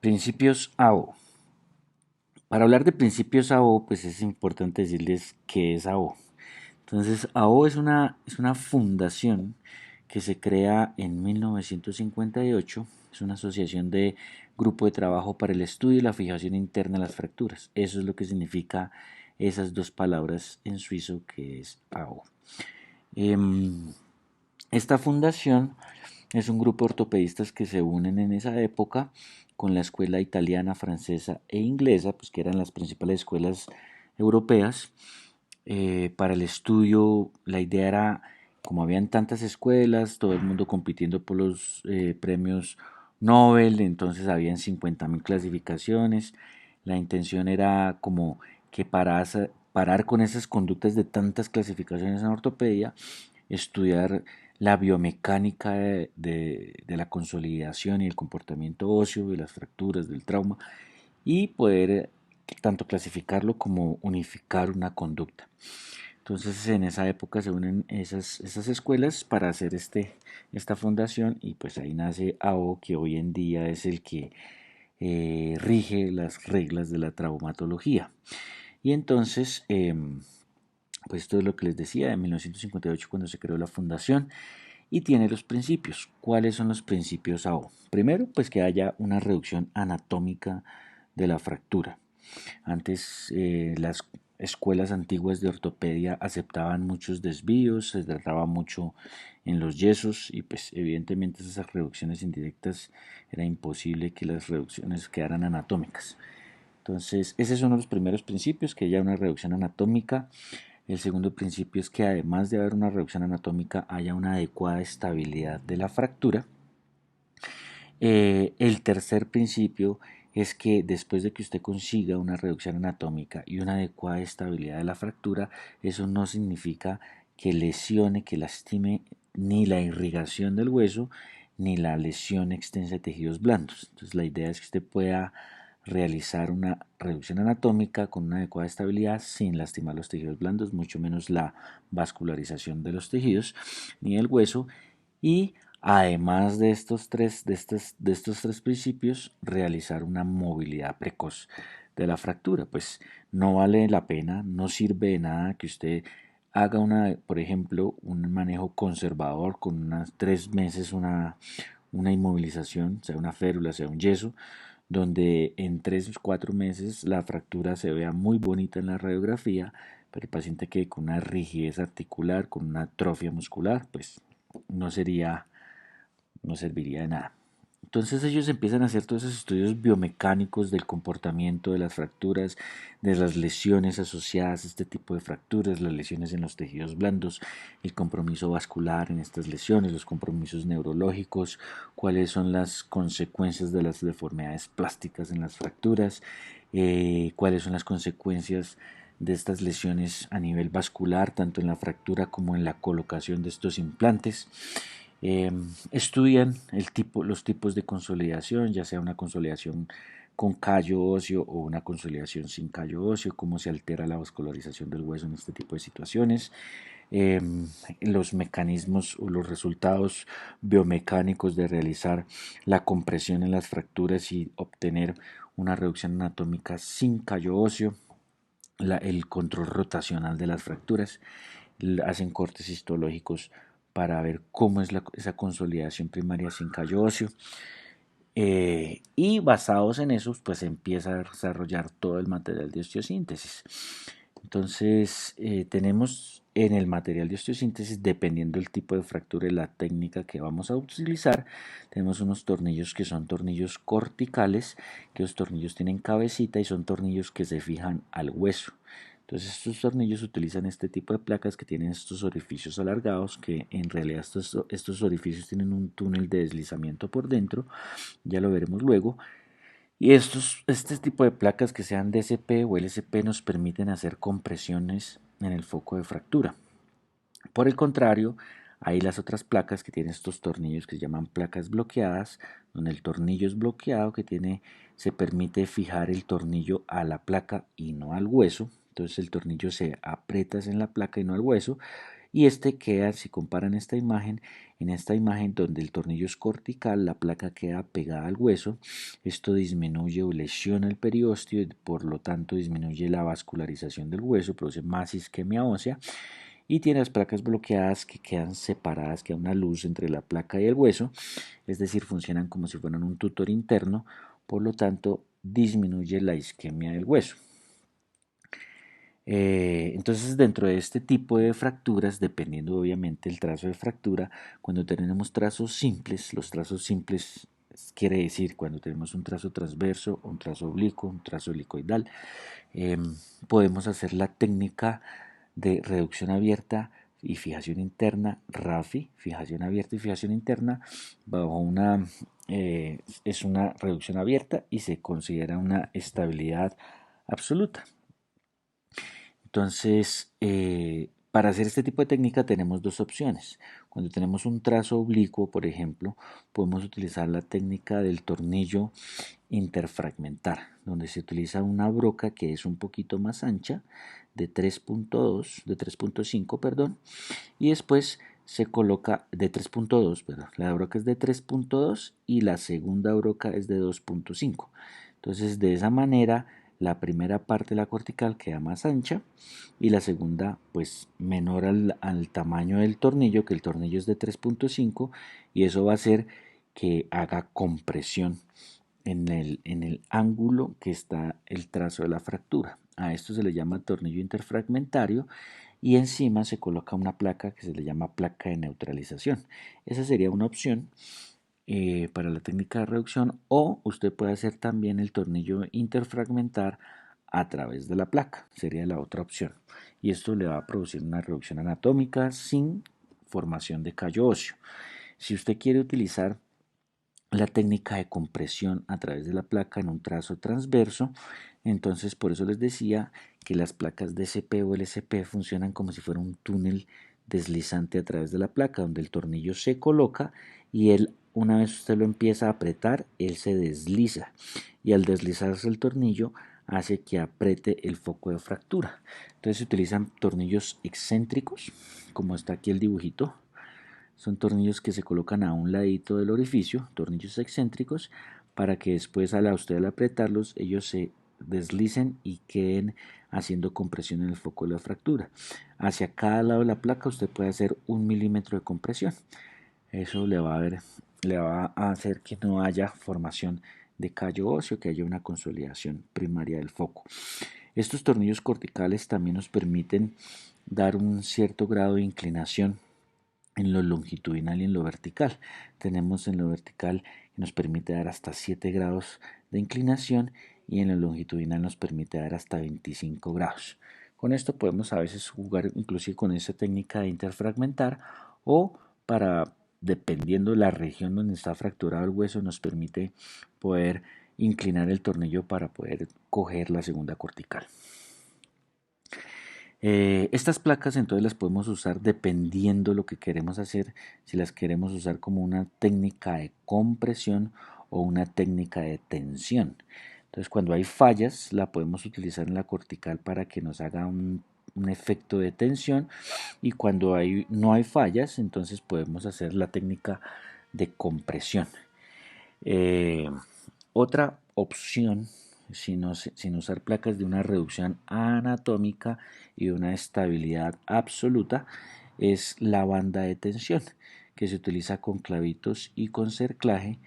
Principios AO. Para hablar de principios AO, pues es importante decirles qué es AO. Entonces, AO es una fundación que se crea en 1958. Es una asociación de grupo de trabajo para el estudio y la fijación interna de las fracturas. Eso es lo que significa esas dos palabras en suizo que es AO. Esta fundación es un grupo de ortopedistas que se unen en esa época con la escuela italiana, francesa e inglesa, pues que eran las principales escuelas europeas. Para el estudio, la idea era, como habían tantas escuelas, todo el mundo compitiendo por los premios Nobel, entonces habían 50.000 clasificaciones. La intención era como que parar con esas conductas de tantas clasificaciones en ortopedia, estudiar la biomecánica de la consolidación y el comportamiento óseo, de las fracturas, del trauma, y poder tanto clasificarlo como unificar una conducta. Entonces en esa época se unen esas escuelas para hacer esta fundación y pues ahí nace AO, que hoy en día es el que rige las reglas de la traumatología. Y entonces, pues esto es lo que les decía, en 1958 cuando se creó la fundación y tiene los principios. ¿Cuáles son los principios AO? Primero, pues que haya una reducción anatómica de la fractura. Antes las escuelas antiguas de ortopedia aceptaban muchos desvíos, se trataba mucho en los yesos y pues evidentemente esas reducciones indirectas era imposible que las reducciones quedaran anatómicas. Entonces, ese es uno de los primeros principios, que haya una reducción anatómica. El segundo principio es que además de haber una reducción anatómica, haya una adecuada estabilidad de la fractura. El tercer principio es que después de que usted consiga una reducción anatómica y una adecuada estabilidad de la fractura, eso no significa que lesione, que lastime ni la irrigación del hueso, ni la lesión extensa de tejidos blandos. Entonces la idea es que usted pueda realizar una reducción anatómica con una adecuada estabilidad sin lastimar los tejidos blandos, mucho menos la vascularización de los tejidos ni el hueso, y además de estos tres principios, realizar una movilidad precoz de la fractura. Pues no vale la pena, no sirve de nada que usted haga por ejemplo, un manejo conservador con unas 3 meses, una inmovilización, sea una férula, sea un yeso, donde en 3 o 4 meses la fractura se vea muy bonita en la radiografía, pero el paciente quede con una rigidez articular, con una atrofia muscular, pues no sería, no serviría de nada. Entonces ellos empiezan a hacer todos esos estudios biomecánicos del comportamiento de las fracturas, de las lesiones asociadas a este tipo de fracturas, las lesiones en los tejidos blandos, el compromiso vascular en estas lesiones, los compromisos neurológicos, cuáles son las consecuencias de las deformidades plásticas en las fracturas, cuáles son las consecuencias de estas lesiones a nivel vascular, tanto en la fractura como en la colocación de estos implantes. Estudian los tipos de consolidación, ya sea una consolidación con callo óseo o una consolidación sin callo óseo, cómo se altera la vascularización del hueso en este tipo de situaciones, eh, los mecanismos o los resultados biomecánicos de realizar la compresión en las fracturas y obtener una reducción anatómica sin callo óseo, el control rotacional de las fracturas, hacen cortes histológicos para ver cómo es esa consolidación primaria sin callo óseo. Y basados en eso, pues empieza a desarrollar todo el material de osteosíntesis. Entonces, tenemos en el material de osteosíntesis, dependiendo del tipo de fractura y la técnica que vamos a utilizar, tenemos unos tornillos que son tornillos corticales, que los tornillos tienen cabecita y son tornillos que se fijan al hueso. Entonces estos tornillos utilizan este tipo de placas que tienen estos orificios alargados, que en realidad estos orificios tienen un túnel de deslizamiento por dentro, ya lo veremos luego. Y este tipo de placas, que sean DSP o LSP, nos permiten hacer compresiones en el foco de fractura. Por el contrario, hay las otras placas que tienen estos tornillos que se llaman placas bloqueadas, donde el tornillo es bloqueado, se permite fijar el tornillo a la placa y no al hueso. Entonces el tornillo se aprieta en la placa y no al hueso, Y este queda, si comparan esta imagen, en esta imagen donde el tornillo es cortical, la placa queda pegada al hueso. Esto disminuye o lesiona el periósteo y por lo tanto disminuye la vascularización del hueso, produce más isquemia ósea. Y tiene las placas bloqueadas que quedan separadas, queda una luz entre la placa y el hueso, es decir, funcionan como si fueran un tutor interno, por lo tanto disminuye la isquemia del hueso. Entonces, dentro de este tipo de fracturas, dependiendo obviamente del trazo de fractura, cuando tenemos trazos simples, los trazos simples quiere decir cuando tenemos un trazo transverso, un trazo oblicuo, un trazo helicoidal, podemos hacer la técnica de reducción abierta y fijación interna, RAFI, fijación abierta y fijación interna, bajo es una reducción abierta y se considera una estabilidad absoluta. Entonces, para hacer este tipo de técnica tenemos dos opciones. Cuando tenemos un trazo oblicuo, por ejemplo, podemos utilizar la técnica del tornillo interfragmentar, donde se utiliza una broca que es un poquito más ancha, de 3.5, perdón, y después se coloca de 3.2, perdón, la broca es de 3.2 y la segunda broca es de 2.5. Entonces, de esa manera, la primera parte de la cortical queda más ancha y la segunda pues menor al tamaño del tornillo, que el tornillo es de 3.5, y eso va a hacer que haga compresión en el ángulo que está el trazo de la fractura. A esto se le llama tornillo interfragmentario y encima se coloca una placa que se le llama placa de neutralización. Esa sería una opción para la técnica de reducción, o usted puede hacer también el tornillo interfragmentar a través de la placa, sería la otra opción, y esto le va a producir una reducción anatómica sin formación de callo óseo. Si usted quiere utilizar la técnica de compresión a través de la placa en un trazo transverso, entonces por eso les decía que las placas DCP o LCP funcionan como si fuera un túnel deslizante a través de la placa, donde el tornillo se coloca y él, una vez usted lo empieza a apretar, él se desliza, y al deslizarse el tornillo hace que apriete el foco de fractura. Entonces se utilizan tornillos excéntricos, como está aquí el dibujito. Son tornillos que se colocan a un ladito del orificio, tornillos excéntricos, para que después a usted al apretarlos ellos se deslicen y queden haciendo compresión en el foco de la fractura. Hacia cada lado de la placa usted puede hacer 1 milímetro de compresión. Eso le va a hacer que no haya formación de callo óseo, que haya una consolidación primaria del foco. Estos tornillos corticales también nos permiten dar un cierto grado de inclinación en lo longitudinal y en lo vertical. Tenemos en lo vertical que nos permite dar hasta 7 grados de inclinación, y en lo longitudinal nos permite dar hasta 25 grados. Con esto podemos a veces jugar inclusive con esa técnica de interfragmentar, o para, dependiendo de la región donde está fracturado el hueso, nos permite poder inclinar el tornillo para poder coger la segunda cortical. Estas placas entonces las podemos usar dependiendo lo que queremos hacer, si las queremos usar como una técnica de compresión o una técnica de tensión. Entonces, cuando hay fallas, la podemos utilizar en la cortical para que nos haga un efecto de tensión, y cuando no hay fallas, entonces podemos hacer la técnica de compresión. Otra opción, sin usar placas, de una reducción anatómica y de una estabilidad absoluta, es la banda de tensión, que se utiliza con clavitos y con cerclaje,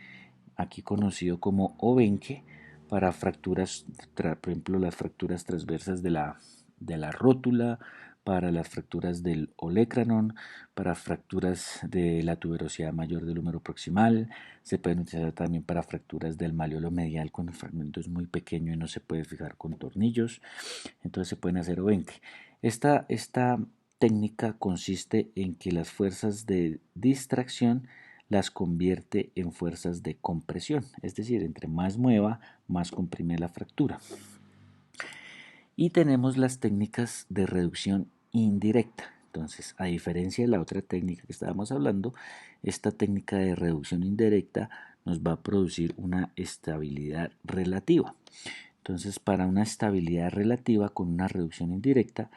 aquí conocido como obenque, para fracturas, por ejemplo, las fracturas transversas de la rótula, para las fracturas del olecranon, para fracturas de la tuberosidad mayor del húmero proximal. Se pueden utilizar también para fracturas del malleolo medial cuando el fragmento es muy pequeño y no se puede fijar con tornillos. Entonces se pueden hacer obenque. Esta técnica consiste en que las fuerzas de distracción las convierte en fuerzas de compresión, es decir, entre más mueva, más comprime la fractura. Y tenemos las técnicas de reducción indirecta. Entonces, a diferencia de la otra técnica que estábamos hablando, esta técnica de reducción indirecta nos va a producir una estabilidad relativa. Entonces, para una estabilidad relativa con una reducción indirecta,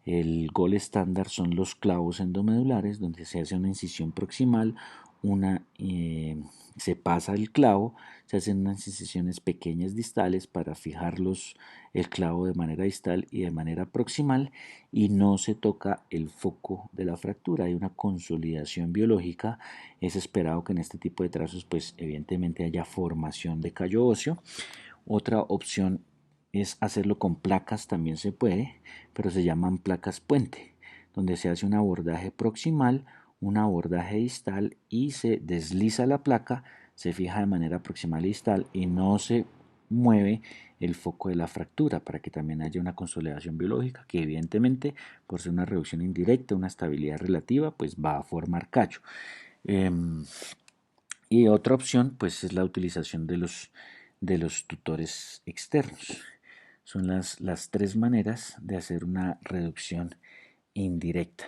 El gol estándar son los clavos endomedulares, donde se hace una incisión proximal, se pasa el clavo, se hacen unas incisiones pequeñas distales para fijar el clavo de manera distal y de manera proximal, y no se toca el foco de la fractura. Hay una consolidación biológica. Es esperado que en este tipo de trazos, pues evidentemente haya formación de callo óseo. Otra opción es hacerlo con placas, también se puede, pero se llaman placas puente, donde se hace un abordaje proximal, un abordaje distal y se desliza la placa, se fija de manera proximal y distal y no se mueve el foco de la fractura, para que también haya una consolidación biológica que evidentemente, por ser una reducción indirecta, una estabilidad relativa, pues va a formar callo. Y otra opción pues es la utilización de los tutores externos. Son las tres maneras de hacer una reducción indirecta.